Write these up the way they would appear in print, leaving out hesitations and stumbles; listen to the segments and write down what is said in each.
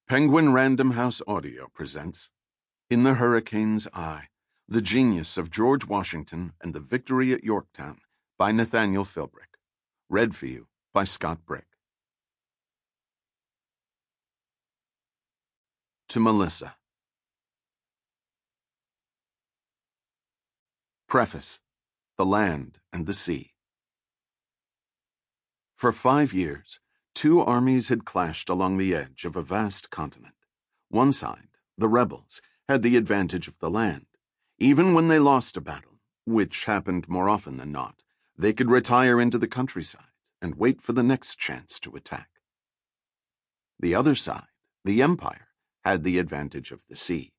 Penguin Random House Audio presents In the Hurricane's Eye, The Genius of George Washington and the Victory at Yorktown by Nathaniel Philbrick. Read for you by Scott Brick. To Melissa. Preface: The Land and the Sea. For 5 years, two armies had clashed along the edge of a vast continent. One side, the rebels, had the advantage of the land. Even when they lost a battle, which happened more often than not, they could retire into the countryside and wait for the next chance to attack. The other side, the Empire, had the advantage of the sea.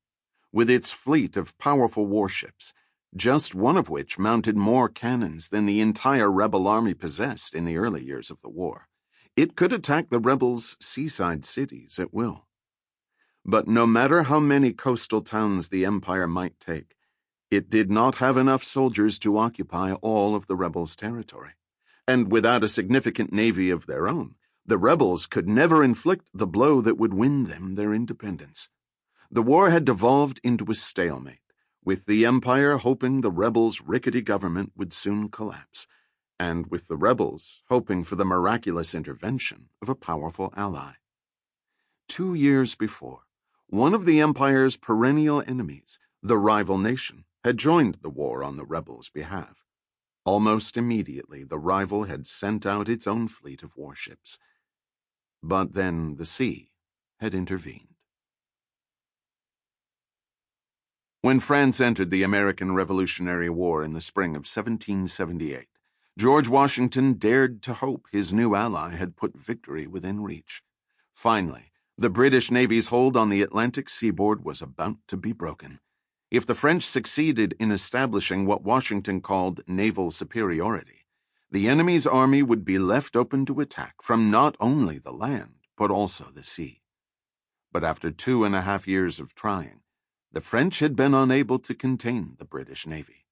With its fleet of powerful warships, just one of which mounted more cannons than the entire rebel army possessed in the early years of the war, it could attack the rebels' seaside cities at will. But no matter how many coastal towns the Empire might take, it did not have enough soldiers to occupy all of the rebels' territory. And without a significant navy of their own, the rebels could never inflict the blow that would win them their independence. The war had devolved into a stalemate, with the Empire hoping the rebels' rickety government would soon collapse, and with the rebels hoping for the miraculous intervention of a powerful ally. 2 years before, one of the Empire's perennial enemies, the rival nation, had joined the war on the rebels' behalf. Almost immediately, the rival had sent out its own fleet of warships. But then the sea had intervened. When France entered the American Revolutionary War in the spring of 1778, George Washington dared to hope his new ally had put victory within reach. Finally, the British Navy's hold on the Atlantic seaboard was about to be broken. If the French succeeded in establishing what Washington called naval superiority, the enemy's army would be left open to attack from not only the land, but also the sea. But after 2.5 years of trying, the French had been unable to contain the British Navy.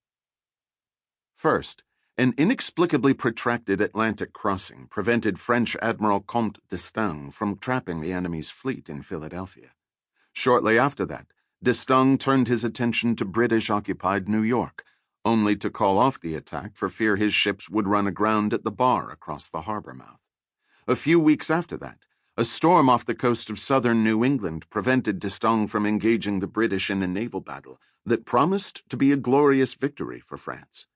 First, an inexplicably protracted Atlantic crossing prevented French Admiral Comte d'Estaing from trapping the enemy's fleet in Philadelphia. Shortly after that, d'Estaing turned his attention to British-occupied New York, only to call off the attack for fear his ships would run aground at the bar across the harbor mouth. A few weeks after that, a storm off the coast of southern New England prevented d'Estaing from engaging the British in a naval battle that promised to be a glorious victory for France.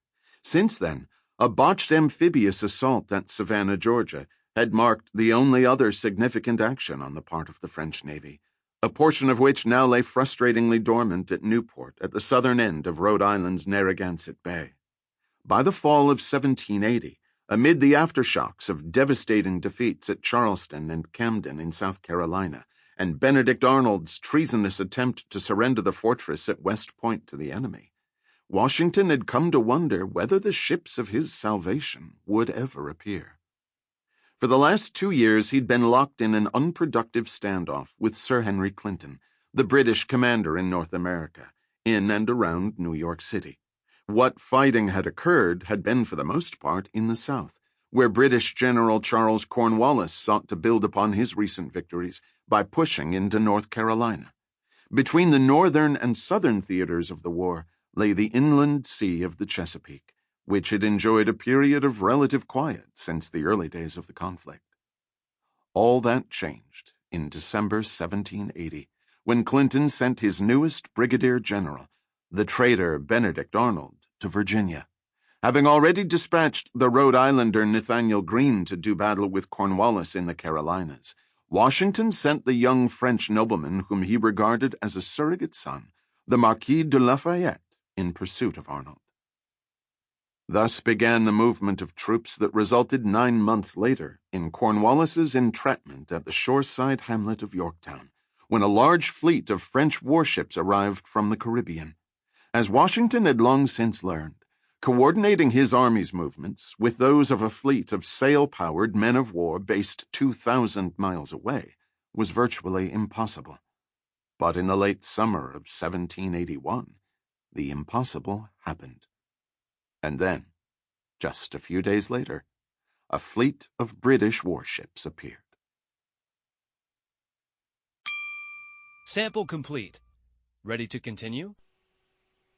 Since then, a botched amphibious assault at Savannah, Georgia, had marked the only other significant action on the part of the French Navy, a portion of which now lay frustratingly dormant at Newport at the southern end of Rhode Island's Narragansett Bay. By the fall of 1780, amid the aftershocks of devastating defeats at Charleston and Camden in South Carolina, and Benedict Arnold's treasonous attempt to surrender the fortress at West Point to the enemy, Washington had come to wonder whether the ships of his salvation would ever appear. For the last 2 years, he'd been locked in an unproductive standoff with Sir Henry Clinton, the British commander in North America, in and around New York City. What fighting had occurred had been for the most part in the South, where British General Charles Cornwallis sought to build upon his recent victories by pushing into North Carolina. Between the northern and southern theaters of the war lay the inland sea of the Chesapeake, which had enjoyed a period of relative quiet since the early days of the conflict. All that changed in December 1780, when Clinton sent his newest brigadier general, the traitor Benedict Arnold, to Virginia. Having already dispatched the Rhode Islander Nathaniel Greene to do battle with Cornwallis in the Carolinas, Washington sent the young French nobleman whom he regarded as a surrogate son, the Marquis de Lafayette, in pursuit of Arnold. Thus began the movement of troops that resulted 9 months later in Cornwallis's entrapment at the shoreside hamlet of Yorktown, when a large fleet of French warships arrived from the Caribbean. As Washington had long since learned, coordinating his army's movements with those of a fleet of sail-powered men of war based 2,000 miles away was virtually impossible. But in the late summer of 1781, the impossible happened. And then, just a few days later, a fleet of British warships appeared. Sample complete. Ready to continue?